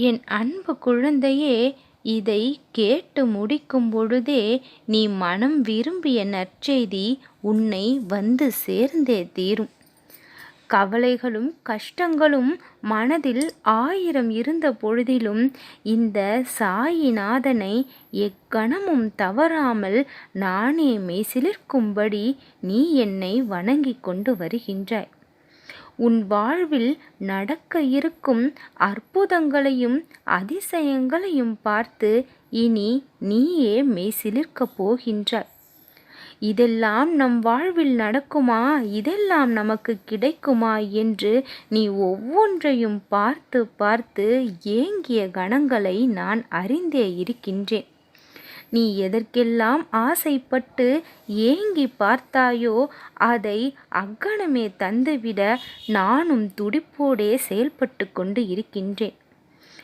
என் அன்பு குழந்தையே, இதை கேட்டு முடிக்கும் பொழுதே நீ மனம் விரும்பிய நற்செய்தி உன்னை வந்து சேர்ந்தே தீரும். கவலைகளும் கஷ்டங்களும் மனதில் 1000 இருந்த பொழுதிலும் இந்த சாயிநாதனை எக்கணமும் தவறாமல் நானே மெய்சிலிர்க்கும்படி நீ என்னை வணங்கிக் கொண்டு வருகின்றாய். உன் வாழ்வில் நடக்க இருக்கும் அற்புதங்களையும் அதிசயங்களையும் பார்த்து இனி நீயே மெய்சிலிர்க்கப் போகின்றாய். இதெல்லாம் நம் வாழ்வில் நடக்குமா, இதெல்லாம் நமக்கு கிடைக்குமா என்று நீ ஒவ்வொன்றையும் பார்த்து பார்த்து ஏங்கிய கணங்களை நான் அறிந்தே இருக்கின்றேன். நீ எதற்கெல்லாம் ஆசைப்பட்டு ஏங்கி பார்த்தாயோ அதை அக்கணமே தந்துவிட நானும் துடிப்போடே செயல்பட்டு கொண்டு இருக்கின்றேன்.